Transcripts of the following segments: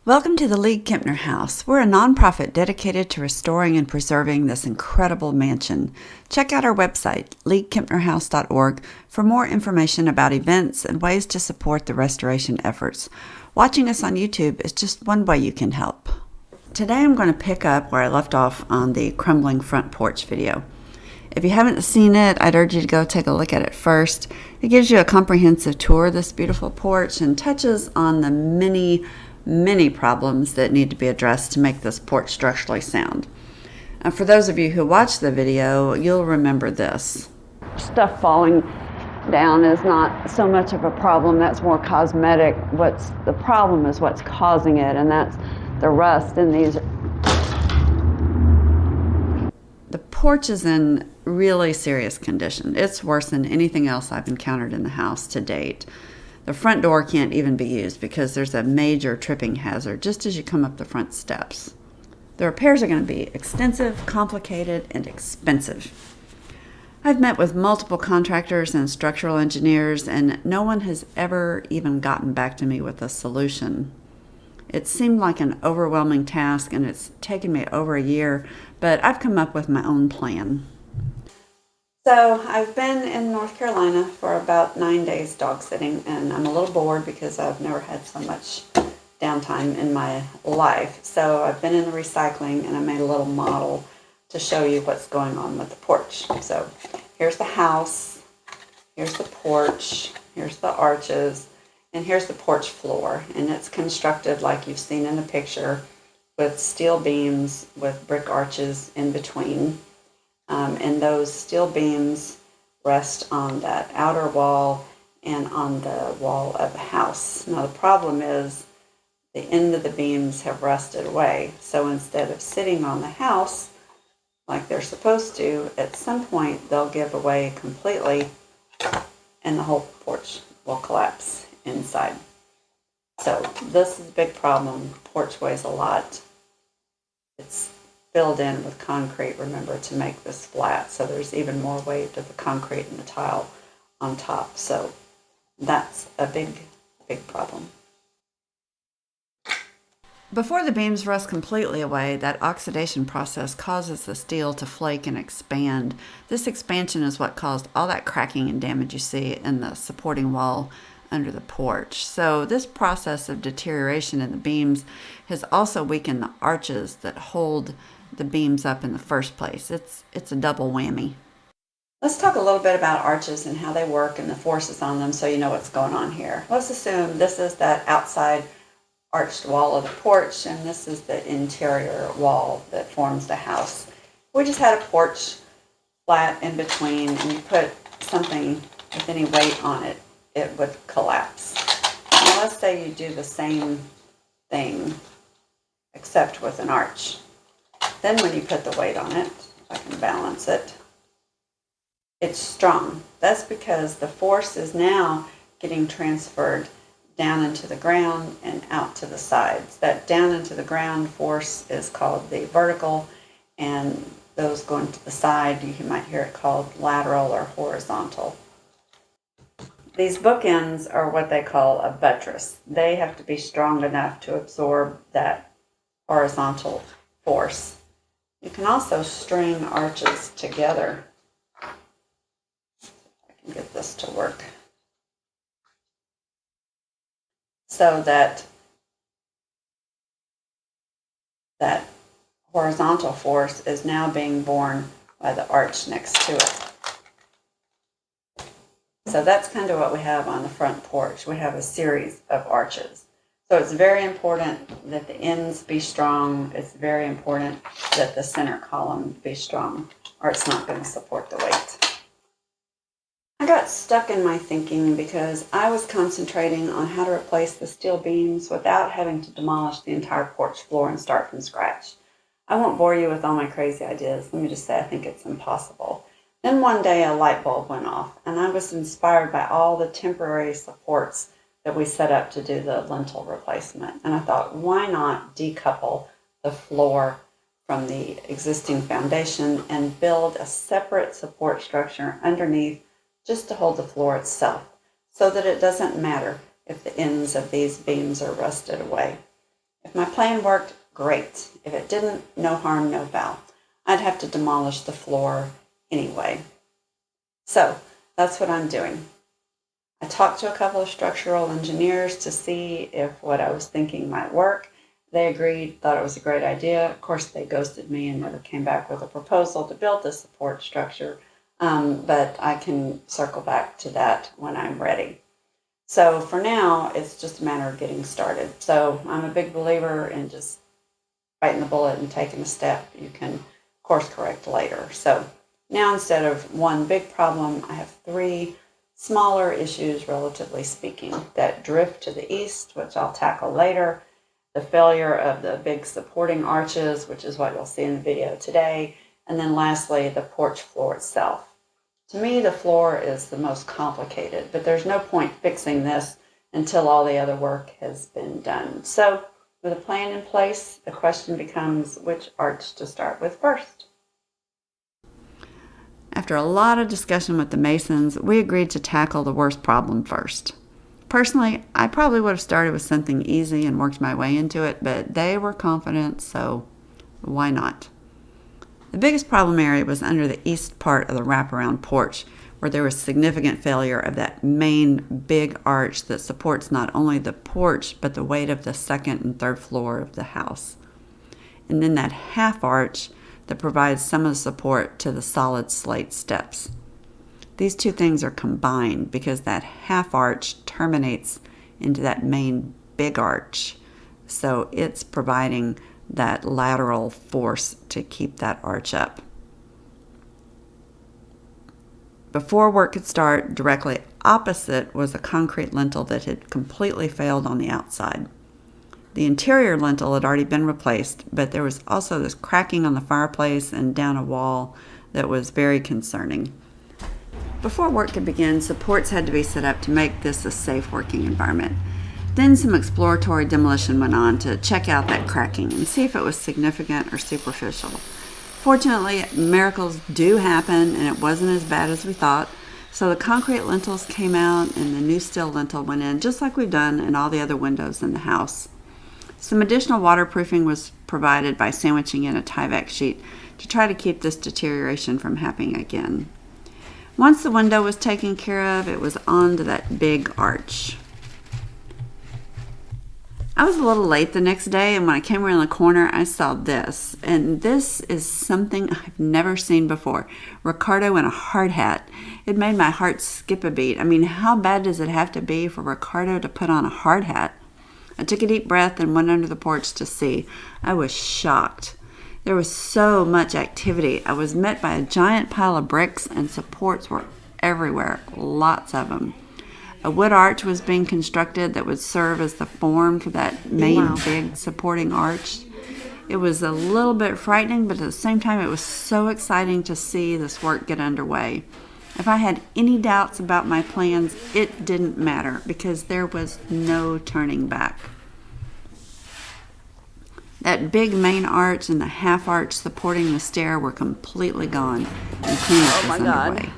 Welcome to the League-Kempner House. We're a nonprofit dedicated to restoring and preserving this incredible mansion. Check out our website, league-kempnerhouse.org, for more information about events and ways to support the restoration efforts. Watching us on YouTube is just one way you can help. Today I'm going to pick up where I left off on the crumbling front porch video. If you haven't seen it, I'd urge you to go take a look at it first. It gives you a comprehensive tour of this beautiful porch and touches on the many problems that need to be addressed to make this porch structurally sound. For those of you who watched the video, you'll remember this. Stuff falling down is not so much of a problem, that's more cosmetic. What's the problem is what's causing it, and that's the rust in these. The porch is in really serious condition. It's worse than anything else I've encountered in the house to date. The front door can't even be used because there's a major tripping hazard just as you come up the front steps. The repairs are going to be extensive, complicated, and expensive. I've met with multiple contractors and structural engineers, and no one has ever even gotten back to me with a solution. It seemed like an overwhelming task, and it's taken me over a year, but I've come up with my own plan. So I've been in North Carolina for about 9 days dog sitting, and I'm a little bored because I've never had so much downtime in my life. So I've been in the recycling, and I made a little model to show you what's going on with the porch. So here's the house, here's the porch, here's the arches, and here's the porch floor. And it's constructed like you've seen in the picture with steel beams with brick arches in between. And those steel beams rest on that outer wall and on the wall of the house. Now the problem is the end of the beams have rusted away. So instead of sitting on the house like they're supposed to, at some point they'll give away completely and the whole porch will collapse inside. So this is a big problem. Porch weighs a lot. It's filled in with concrete, remember, to make this flat, so there's even more weight of the concrete and the tile on top. So that's a big problem. Before the beams rust completely away, that oxidation process causes the steel to flake and expand. This expansion is what caused all that cracking and damage you see in the supporting wall under the porch. So this process of deterioration in the beams has also weakened the arches that hold the beams up in the first place. It's a double whammy. Let's talk a little bit about arches and how they work and the forces on them so you know what's going on here. Let's assume this is that outside arched wall of the porch and this is the interior wall that forms the house. We just had a porch flat in between, and you put something with any weight on it, it would collapse. Now let's say you do the same thing except with an arch. Then when you put the weight on it, if I can balance it, it's strong. That's because the force is now getting transferred down into the ground and out to the sides. That down into the ground force is called the vertical, and those going to the side, you might hear it called lateral or horizontal. These bookends are what they call a buttress. They have to be strong enough to absorb that horizontal force. You can also string arches together. If I can get this to work. So that horizontal force is now being borne by the arch next to it. So that's kind of what we have on the front porch. We have a series of arches. So it's very important that the ends be strong. It's very important that the center column be strong, or it's not going to support the weight. I got stuck in my thinking because I was concentrating on how to replace the steel beams without having to demolish the entire porch floor and start from scratch. I won't bore you with all my crazy ideas. Let me just say I think it's impossible. Then one day a light bulb went off, and I was inspired by all the temporary supports that we set up to do the lintel replacement. And I thought, why not decouple the floor from the existing foundation and build a separate support structure underneath just to hold the floor itself, so that it doesn't matter if the ends of these beams are rusted away. If my plan worked, great. If it didn't, no harm, no foul. I'd have to demolish the floor anyway. So that's what I'm doing. I talked to a couple of structural engineers to see if what I was thinking might work. They agreed, thought it was a great idea. Of course, they ghosted me and never came back with a proposal to build the support structure, but I can circle back to that when I'm ready. So for now, it's just a matter of getting started. So I'm a big believer in just biting the bullet and taking a step. You can course correct later. So now instead of one big problem, I have 3 smaller issues, relatively speaking, that drift to the east, which I'll tackle later. The failure of the big supporting arches, which is what you'll see in the video today. And then lastly, the porch floor itself. To me, the floor is the most complicated, but there's no point fixing this until all the other work has been done. So with a plan in place, the question becomes which arch to start with first. After a lot of discussion with the masons, we agreed to tackle the worst problem first. Personally, I probably would have started with something easy and worked my way into it, but they were confident, so why not? The biggest problem area was under the east part of the wraparound porch, where there was significant failure of that main big arch that supports not only the porch, but the weight of the second and third floor of the house. And then that half arch that provides some of the support to the solid slate steps. These two things are combined because that half arch terminates into that main big arch. So it's providing that lateral force to keep that arch up. Before work could start, directly opposite was a concrete lintel that had completely failed on the outside. The interior lintel had already been replaced, but there was also this cracking on the fireplace and down a wall that was very concerning. Before work could begin, supports had to be set up to make this a safe working environment. Then some exploratory demolition went on to check out that cracking and see if it was significant or superficial. Fortunately, miracles do happen, and it wasn't as bad as we thought. So the concrete lintels came out and the new steel lintel went in, just like we've done in all the other windows in the house. Some additional waterproofing was provided by sandwiching in a Tyvek sheet to try to keep this deterioration from happening again. Once the window was taken care of, it was on to that big arch. I was a little late the next day, and when I came around the corner, I saw this. And this is something I've never seen before. Ricardo in a hard hat. It made my heart skip a beat. I mean, how bad does it have to be for Ricardo to put on a hard hat? I took a deep breath and went under the porch to see. I was shocked. There was so much activity. I was met by a giant pile of bricks, and supports were everywhere, lots of them. A wood arch was being constructed that would serve as the form for that main big supporting arch. It was a little bit frightening, but at the same time, it was so exciting to see this work get underway. If I had any doubts about my plans, it didn't matter because there was no turning back. That big main arch and the half arch supporting the stair were completely gone, and cleanup was underway.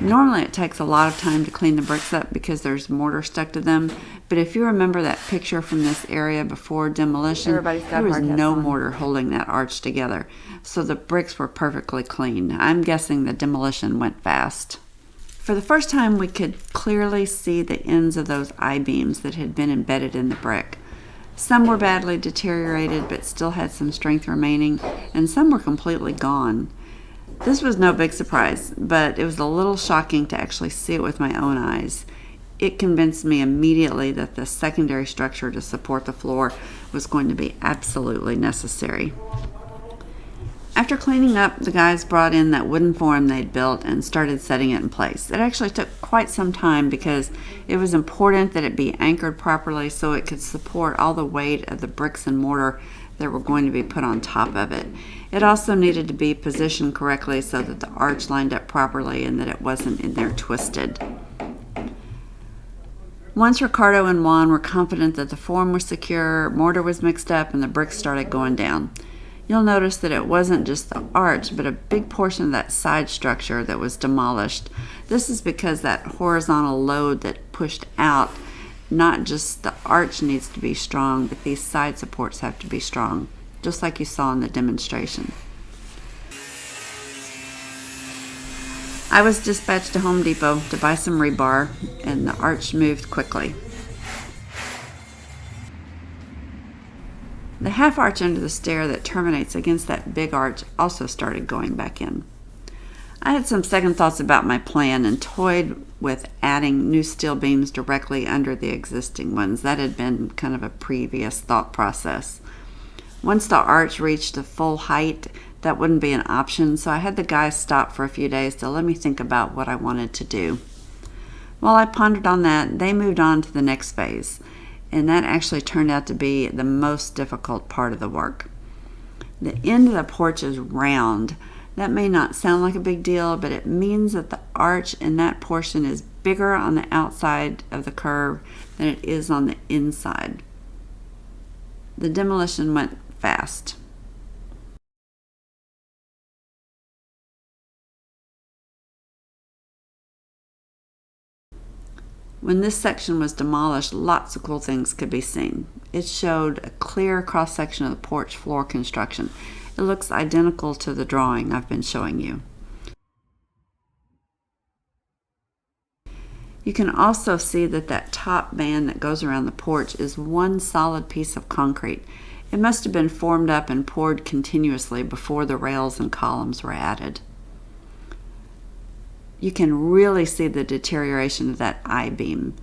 Normally it takes a lot of time to clean the bricks up because there's mortar stuck to them, but if you remember that picture from this area before demolition, there was no mortar holding that arch together, so the bricks were perfectly clean. I'm guessing the demolition went fast. For the first time, we could clearly see the ends of those I-beams that had been embedded in the brick. Some were badly deteriorated but still had some strength remaining, and some were completely gone. This was no big surprise, but it was a little shocking to actually see it with my own eyes. It convinced me immediately that the secondary structure to support the floor was going to be absolutely necessary. After cleaning up, the guys brought in that wooden form they'd built and started setting it in place. It actually took quite some time because it was important that it be anchored properly so it could support all the weight of the bricks and mortar that were going to be put on top of it. It also needed to be positioned correctly so that the arch lined up properly and that it wasn't in there twisted. Once Ricardo and Juan were confident that the form was secure, mortar was mixed up, and the bricks started going down. You'll notice that it wasn't just the arch, but a big portion of that side structure that was demolished. This is because that horizontal load that pushed out Not just the arch needs to be strong, but these side supports have to be strong, just like you saw in the demonstration. I was dispatched to Home Depot to buy some rebar, and the arch moved quickly. The half arch under the stair that terminates against that big arch also started going back in. I had some second thoughts about my plan and toyed with adding new steel beams directly under the existing ones. That had been kind of a previous thought process. Once the arch reached the full height, that wouldn't be an option, so I had the guys stop for a few days to let me think about what I wanted to do. While I pondered on that, they moved on to the next phase, and that actually turned out to be the most difficult part of the work. The end of the porch is round. That may not sound like a big deal, but it means that the arch in that portion is bigger on the outside of the curve than it is on the inside. The demolition went fast. When this section was demolished, lots of cool things could be seen. It showed a clear cross-section of the porch floor construction. It looks identical to the drawing I've been showing you. You can also see that top band that goes around the porch is one solid piece of concrete. It must have been formed up and poured continuously before the rails and columns were added. You can really see the deterioration of that I-beam.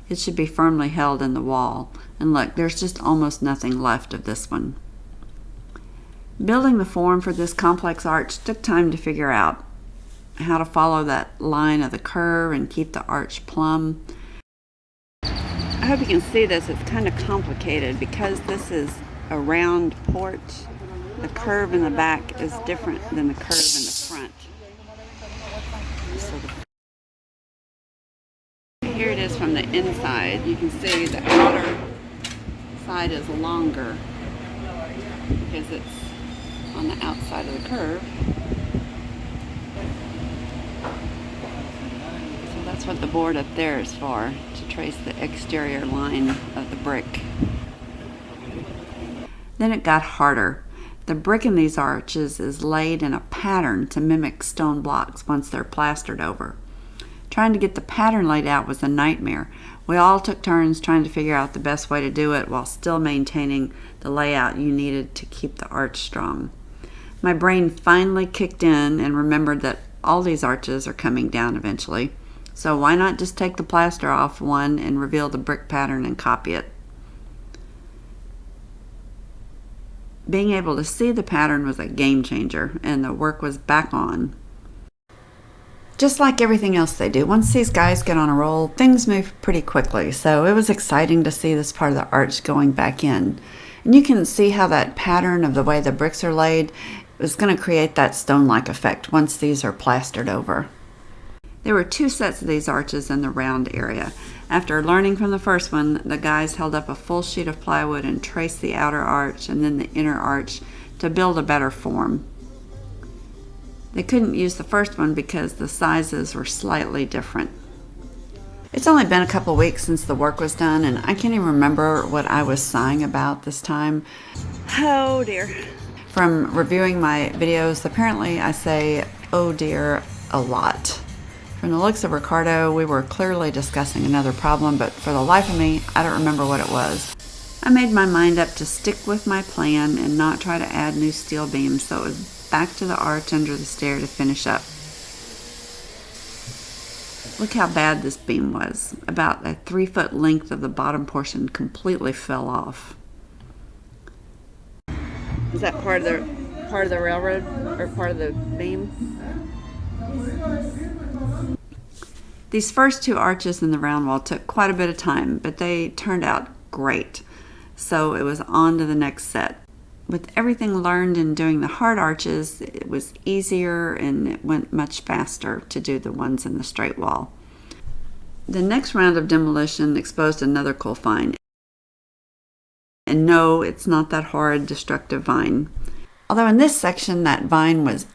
It should be firmly held in the wall. And look, there's just almost nothing left of this one. Building the form for this complex arch took time to figure out how to follow that line of the curve and keep the arch plumb. I hope you can see this. It's kind of complicated because this is a round porch. The curve in the back is different than the curve in the front. So here it is from the inside. You can see the outer side is longer because it's on the outside of the curve. So that's what the board up there is for, to trace the exterior line of the brick. Then it got harder. The brick in these arches is laid in a pattern to mimic stone blocks once they're plastered over. Trying to get the pattern laid out was a nightmare. We all took turns trying to figure out the best way to do it while still maintaining the layout you needed to keep the arch strong. My brain finally kicked in and remembered that all these arches are coming down eventually, so why not just take the plaster off one and reveal the brick pattern and copy it? Being able to see the pattern was a game changer, and the work was back on. Just like everything else they do, once these guys get on a roll, things move pretty quickly, so it was exciting to see this part of the arch going back in. And you can see how that pattern of the way the bricks are laid is going to create that stone-like effect once these are plastered over. There were 2 sets of these arches in the round area. After learning from the first one, the guys held up a full sheet of plywood and traced the outer arch and then the inner arch to build a better form. They couldn't use the first one because the sizes were slightly different. It's only been a couple weeks since the work was done, and I can't even remember what I was sighing about this time. Oh dear. From reviewing my videos, apparently I say, oh dear, a lot. From the looks of Ricardo, we were clearly discussing another problem, but for the life of me, I don't remember what it was. I made my mind up to stick with my plan and not try to add new steel beams, so it was back to the arch under the stair to finish up. Look how bad this beam was. About a 3-foot length of the bottom portion completely fell off. Is that part of the railroad or part of the beam? These first 2 arches in the round wall took quite a bit of time, but they turned out great. So it was on to the next set. With everything learned in doing the hard arches, it was easier and it went much faster to do the ones in the straight wall. The next round of demolition exposed another cool find. And no, it's not that horrid, destructive vine. Although in this section, that vine was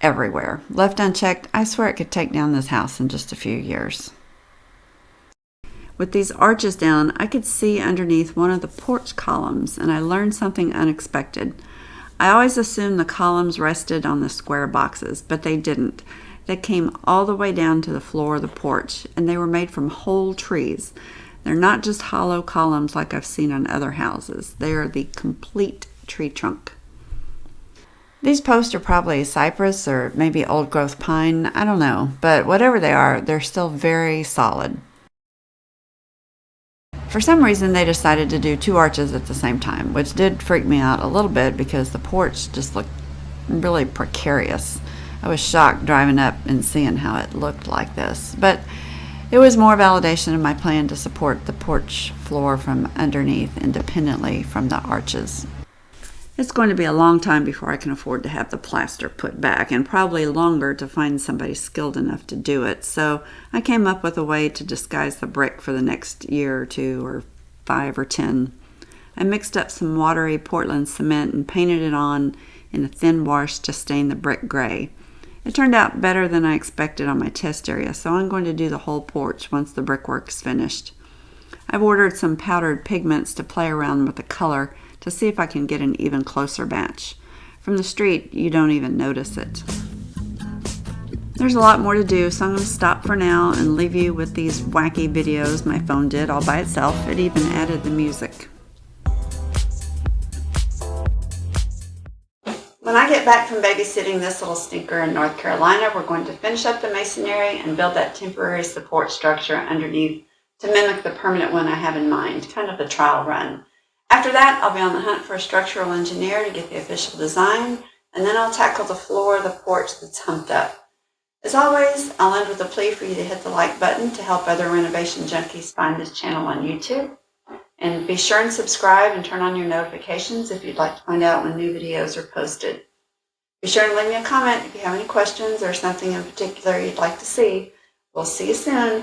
everywhere. Left unchecked, I swear it could take down this house in just a few years. With these arches down, I could see underneath one of the porch columns, and I learned something unexpected. I always assumed the columns rested on the square boxes, but they didn't. They came all the way down to the floor of the porch, and they were made from whole trees. They're not just hollow columns like I've seen on other houses. They are the complete tree trunk. These posts are probably cypress or maybe old-growth pine. I don't know, but whatever they are, they're still very solid. For some reason, they decided to do 2 arches at the same time, which did freak me out a little bit because the porch just looked really precarious. I was shocked driving up and seeing how it looked like this, but it was more validation of my plan to support the porch floor from underneath independently from the arches. It's going to be a long time before I can afford to have the plaster put back, and probably longer to find somebody skilled enough to do it. So I came up with a way to disguise the brick for the next year or 2 or 5 or 10. I mixed up some watery Portland cement and painted it on in a thin wash to stain the brick gray. It turned out better than I expected on my test area, so I'm going to do the whole porch once the brickwork's finished. I've ordered some powdered pigments to play around with the color to see if I can get an even closer match. From the street, you don't even notice it. There's a lot more to do, so I'm going to stop for now and leave you with these wacky videos my phone did all by itself. It even added the music. When I get back from babysitting this little stinker in North Carolina, we're going to finish up the masonry and build that temporary support structure underneath to mimic the permanent one I have in mind, kind of a trial run. After that, I'll be on the hunt for a structural engineer to get the official design, and then I'll tackle the floor of the porch that's humped up. As always, I'll end with a plea for you to hit the like button to help other renovation junkies find this channel on YouTube. And be sure and subscribe and turn on your notifications if you'd like to find out when new videos are posted. Be sure and leave me a comment if you have any questions or something in particular you'd like to see. We'll see you soon.